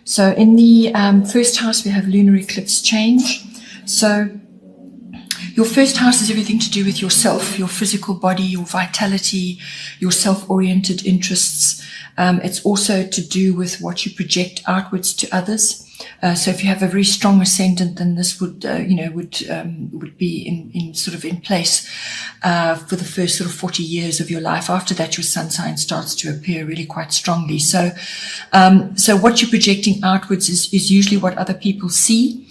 So in the first house, we have lunar eclipse change. So your first house is everything to do with yourself, your physical body, your vitality, your self-oriented interests. It's also to do with what you project outwards to others. So if you have a very strong ascendant, then this would be in place for the first sort of 40 years of your life. After that, your sun sign starts to appear really quite strongly. So what you're projecting outwards is usually what other people see.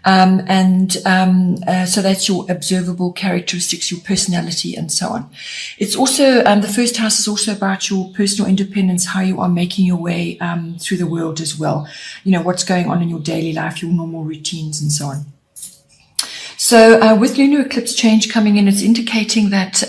So that's your observable characteristics, your personality, and so on. It's also, the first house is also about your personal independence, how you are making your way through the world as well. You know, what's going on in your daily life, your normal routines, and so on. So with lunar eclipse change coming in, it's indicating that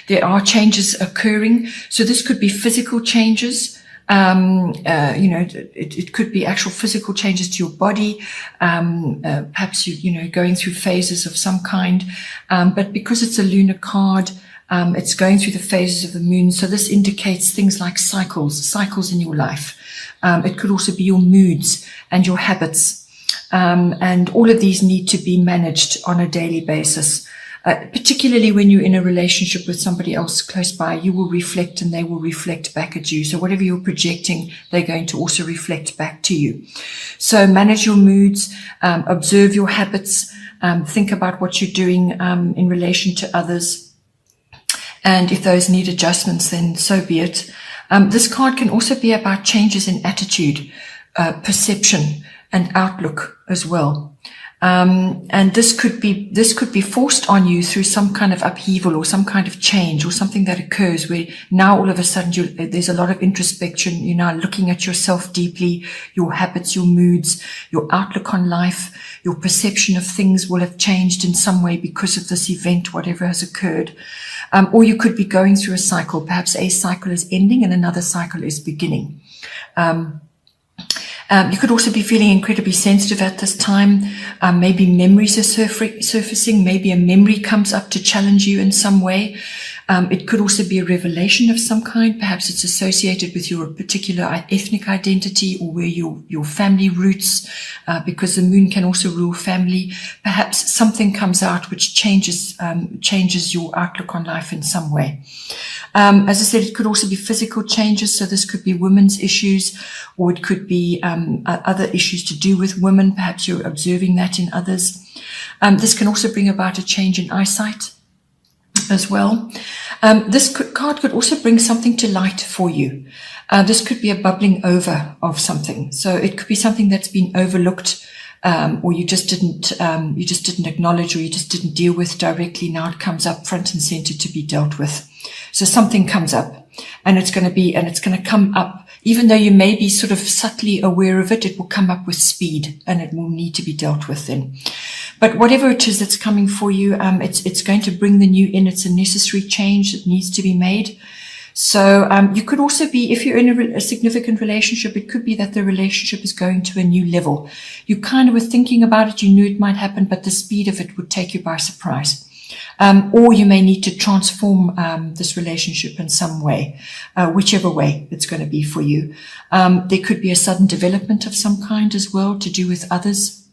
there are changes occurring. So this could be physical changes. It could be actual physical changes to your body. Perhaps going through phases of some kind. But because it's a lunar card, it's going through the phases of the moon. So this indicates things like cycles in your life. It could also be your moods and your habits. And all of these need to be managed on a daily basis. Particularly when you're in a relationship with somebody else close by, you will reflect and they will reflect back at you. So whatever you're projecting, they're going to also reflect back to you. So manage your moods, observe your habits, think about what you're doing in relation to others. And if those need adjustments, then so be it. This card can also be about changes in attitude, perception, and outlook as well. And this could be forced on you through some kind of upheaval or some kind of change or something that occurs where now all of a sudden there's a lot of introspection. You're now looking at yourself deeply, your habits, your moods, your outlook on life, your perception of things will have changed in some way because of this event, whatever has occurred. Or you could be going through a cycle. Perhaps a cycle is ending and another cycle is beginning. You could also be feeling incredibly sensitive at this time. Maybe memories are surfacing. Maybe a memory comes up to challenge you in some way. It could also be a revelation of some kind. Perhaps it's associated with your particular ethnic identity or where your family roots, because the moon can also rule family. Perhaps something comes out which changes your outlook on life in some way. As I said, it could also be physical changes. So this could be women's issues, or it could be other issues to do with women. Perhaps you're observing that in others. This can also bring about a change in eyesight as well. This card could also bring something to light for you. This could be a bubbling over of something. So it could be something that's been overlooked, or you just didn't acknowledge, or you just didn't deal with directly. Now it comes up front and center to be dealt with. So something comes up, and it's going to come up, even though you may be sort of subtly aware of it, it will come up with speed, and it will need to be dealt with then. But whatever it is that's coming for you, it's going to bring the new in. It's a necessary change that needs to be made. So you could also be, if you're in a significant relationship, it could be that the relationship is going to a new level. You kind of were thinking about it, you knew it might happen, but the speed of it would take you by surprise. Or you may need to transform this relationship in some way, whichever way it's going to be for you. There could be a sudden development of some kind as well to do with others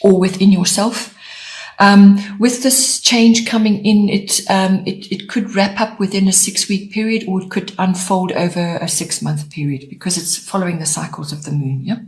or within yourself. With this change coming in, it could wrap up within a 6-week period, or it could unfold over a 6-month period because it's following the cycles of the moon. Yeah.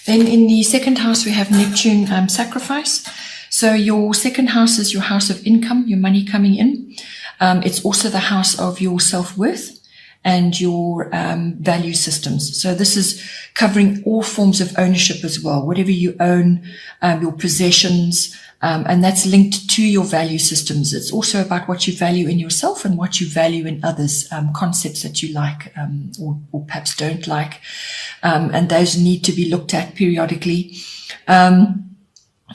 Then in the second house, we have Neptune sacrifice. So your second house is your house of income, your money coming in. It's also the house of your self-worth and your value systems. So this is covering all forms of ownership as well, whatever you own, your possessions, and that's linked to your value systems. It's also about what you value in yourself and what you value in others, concepts that you like or perhaps don't like, and those need to be looked at periodically.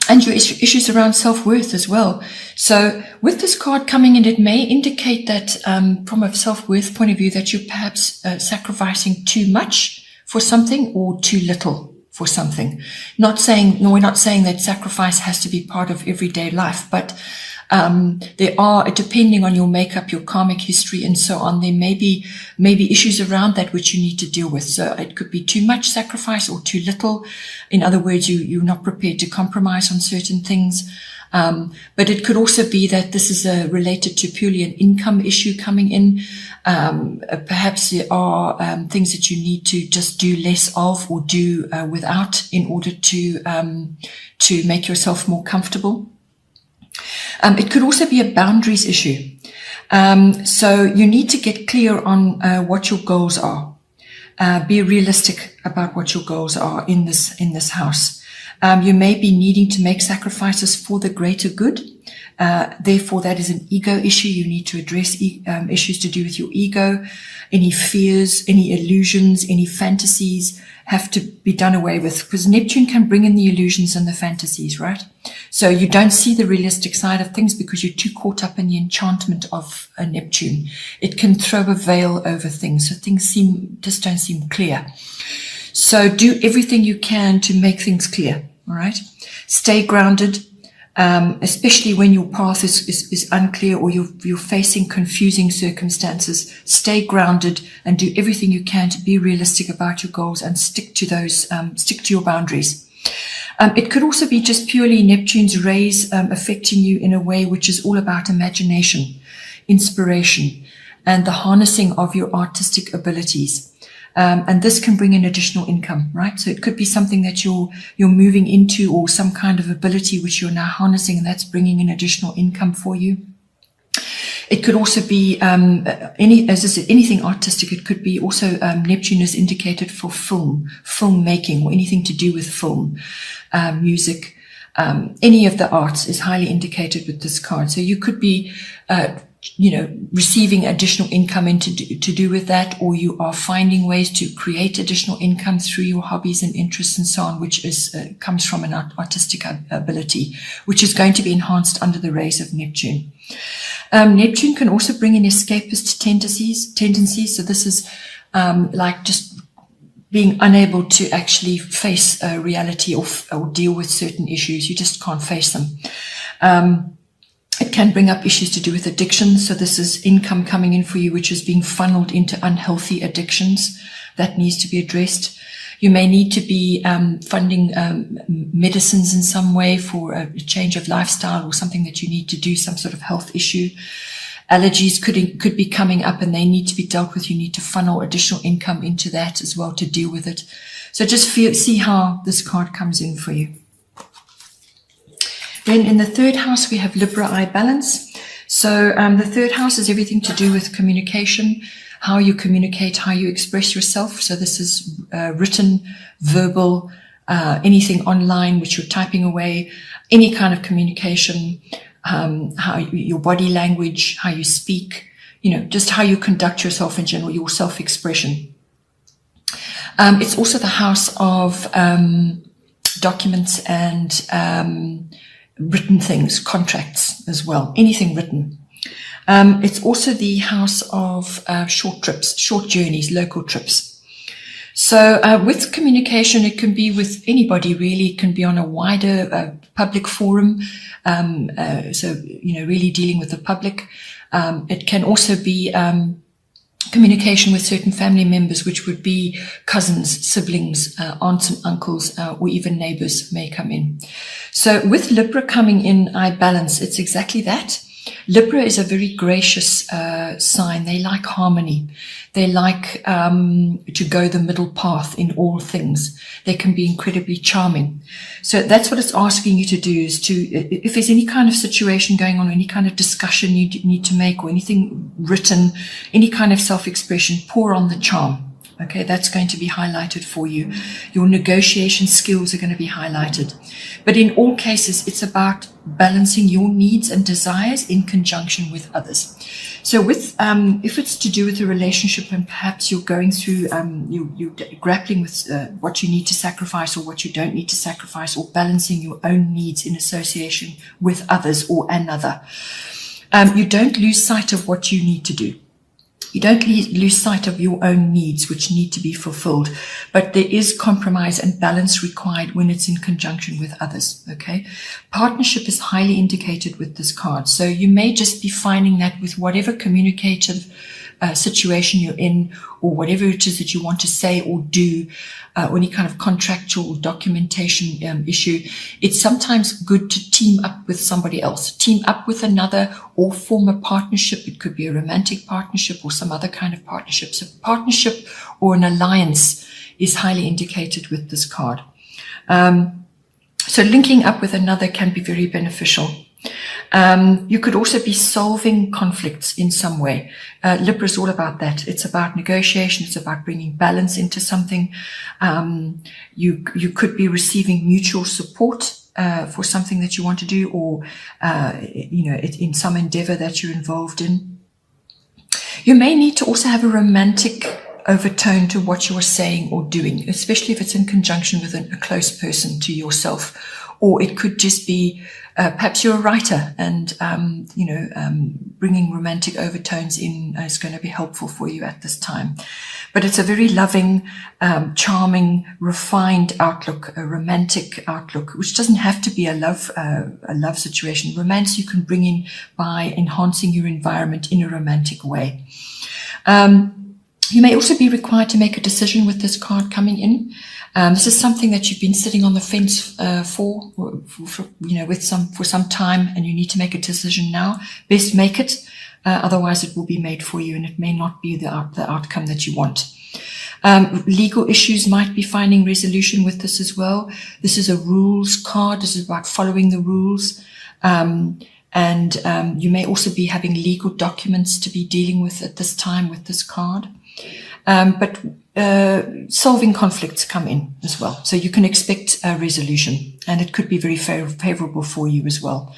And your issues around self-worth as well. So with this card coming in, it may indicate that from a self-worth point of view that you're perhaps sacrificing too much for something or too little for something. We're not saying that sacrifice has to be part of everyday life, but There are, depending on your makeup, your karmic history and so on, there may be issues around that which you need to deal with. So it could be too much sacrifice or too little. In other words, you're not prepared to compromise on certain things. But it could also be that this is related to purely an income issue coming in. Perhaps there are things that you need to just do less of or do without in order to make yourself more comfortable. It could also be a boundaries issue. So you need to get clear on what your goals are. Be realistic about what your goals are in this house. You may be needing to make sacrifices for the greater good. Therefore, that is an ego issue. You need to address issues to do with your ego. Any fears, any illusions, any fantasies have to be done away with, because Neptune can bring in the illusions and the fantasies, right? So you don't see the realistic side of things because you're too caught up in the enchantment of a Neptune. It can throw a veil over things, so things just don't seem clear. So do everything you can to make things clear, all right? Stay grounded, especially when your path is unclear or you're facing confusing circumstances. Stay grounded and do everything you can to be realistic about your goals and stick to those, stick to your boundaries. It could also be just purely Neptune's rays affecting you in a way which is all about imagination, inspiration, and the harnessing of your artistic abilities. And this can bring in additional income, right? So it could be something that you're moving into, or some kind of ability which you're now harnessing, and that's bringing in additional income for you. It could also be as I said, anything artistic. It could be also Neptune is indicated for filmmaking, or anything to do with film, music. Any of the arts is highly indicated with this card. So you could be receiving additional income to do with that, or you are finding ways to create additional income through your hobbies and interests and so on, which comes from an artistic ability, which is going to be enhanced under the rays of Neptune. Neptune can also bring in escapist tendencies. So this is like just being unable to actually face reality or deal with certain issues. You just can't face them. It can bring up issues to do with addiction. So this is income coming in for you, which is being funneled into unhealthy addictions. That needs to be addressed. You may need to be funding medicines in some way for a change of lifestyle, or something that you need to do, some sort of health issue. Allergies could be coming up and they need to be dealt with. You need to funnel additional income into that as well to deal with it. So just see how this card comes in for you. Then in the third house, we have Libra eye balance. So the third house is everything to do with communication, how you communicate, how you express yourself. So this is written, verbal, anything online which you're typing away, any kind of communication, how your body language, how you speak, just how you conduct yourself in general, your self-expression. It's also the house of documents and written things, contracts as well, anything written. It's also the house of short trips, short journeys, local trips. So with communication, it can be with anybody really. It can be on a wider public forum. So, really dealing with the public. It can also be communication with certain family members, which would be cousins, siblings, aunts and uncles, or even neighbors may come in. So with Libra coming in eye balance, it's exactly that. Libra is a very gracious sign. They like harmony. They like to go the middle path in all things. They can be incredibly charming. So that's what it's asking you to do, is to, if there's any kind of situation going on, or any kind of discussion you need to make, or anything written, any kind of self-expression, pour on the charm. Okay, that's going to be highlighted for you. Your negotiation skills are going to be highlighted. But in all cases, it's about balancing your needs and desires in conjunction with others. So with, if it's to do with a relationship and perhaps you're going through, you're grappling with what you need to sacrifice or what you don't need to sacrifice, or balancing your own needs in association with others or another, you don't lose sight of what you need to do. You don't lose sight of your own needs, which need to be fulfilled, but there is compromise and balance required when it's in conjunction with others, okay? Partnership is highly indicated with this card, so you may just be finding that with whatever communicative situation you're in, or whatever it is that you want to say or do, or any kind of contractual documentation issue, it's sometimes good to team up with somebody else, team up with another, or form a partnership. It could be a romantic partnership or some other kind of partnership. So partnership or an alliance is highly indicated with this card. So linking up with another can be very beneficial. You could also be solving conflicts in some way. Libra is all about that. It's about negotiation. It's about bringing balance into something. You could be receiving mutual support for something that you want to do, or in some endeavor that you're involved in. You may need to also have a romantic overtone to what you are saying or doing, especially if it's in conjunction with a close person to yourself. Or it could just be perhaps you're a writer, and bringing romantic overtones in is going to be helpful for you at this time. But it's a very loving, charming, refined outlook, a romantic outlook, which doesn't have to be a love situation. Romance you can bring in by enhancing your environment in a romantic way. You may also be required to make a decision with this card coming in. This is something that you've been sitting on the fence for some time, and you need to make a decision now. Best make it, otherwise it will be made for you, and it may not be the outcome that you want. Legal issues might be finding resolution with this as well. This is a rules card. This is about following the rules. You may also be having legal documents to be dealing with at this time with this card. But solving conflicts come in as well. So you can expect a resolution, and it could be very favorable for you as well.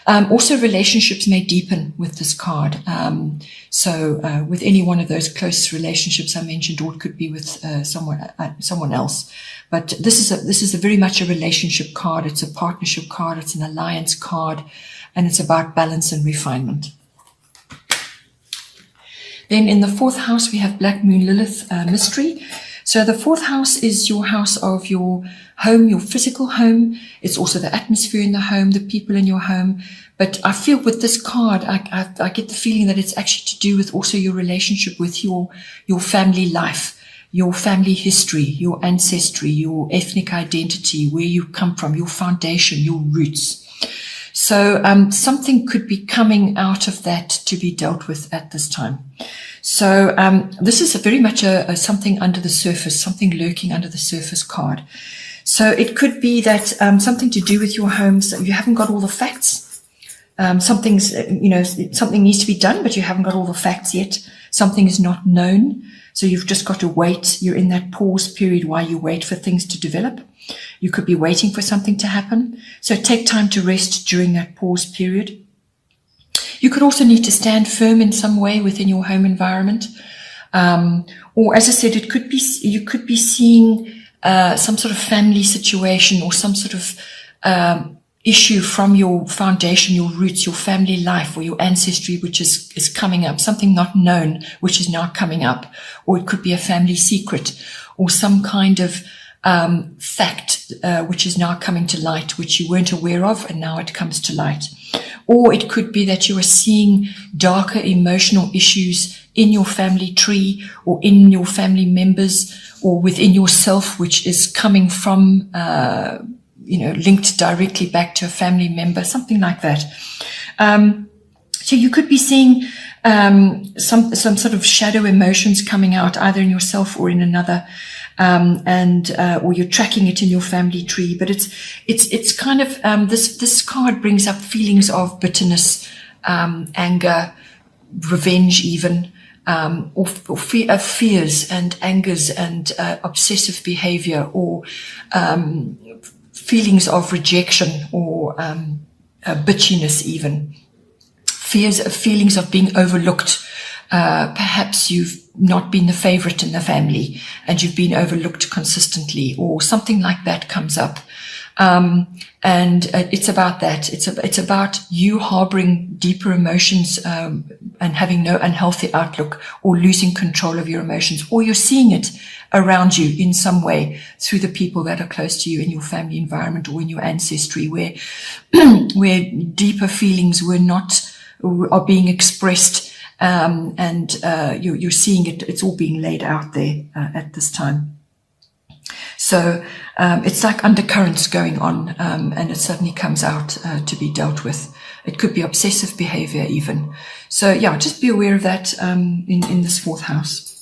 Also, relationships may deepen with this card. With any one of those close relationships I mentioned, or it could be with someone else. But this is a very much a relationship card. It's a partnership card. It's an alliance card, and it's about balance and refinement. Then in the fourth house, we have Black Moon Lilith mystery. So the fourth house is your house of your home, your physical home. It's also the atmosphere in the home, the people in your home. But I feel with this card, I get the feeling that it's actually to do with also your relationship with your family life, your family history, your ancestry, your ethnic identity, where you come from, your foundation, your roots. So something could be coming out of that to be dealt with at this time. So this is very much a something under the surface, something lurking under the surface card. So it could be that something to do with your home. So you haven't got all the facts. Something needs to be done, but you haven't got all the facts yet. Something is not known. So you've just got to wait. You're in that pause period while you wait for things to develop. You could be waiting for something to happen. So take time to rest during that pause period. You could also need to stand firm in some way within your home environment. Or as I said, you could be seeing some sort of family situation or some sort of issue from your foundation, your roots, your family life, or your ancestry, which is coming up, something not known, which is now coming up. Or it could be a family secret, or some kind of fact which is now coming to light, which you weren't aware of, and now it comes to light. Or it could be that you are seeing darker emotional issues in your family tree, or in your family members, or within yourself, which is coming from linked directly back to a family member, something like that. So you could be seeing some sort of shadow emotions coming out, either in yourself or in another, or you're tracking it in your family tree. But it's kind of this card brings up feelings of bitterness, anger, revenge, even. Or fears and angers and obsessive behavior, or feelings of rejection, or bitchiness, even feelings of being overlooked. Perhaps you've not been the favorite in the family and you've been overlooked consistently, or something like that comes up. And it's about that. It's about you harboring deeper emotions and having no unhealthy outlook, or losing control of your emotions, or you're seeing it around you in some way through the people that are close to you in your family environment or in your ancestry, where where deeper feelings are being expressed, and you're seeing it. It's all being laid out there at this time. So it's like undercurrents going on, and it suddenly comes out to be dealt with. It could be obsessive behavior even. So yeah, just be aware of that in this fourth house.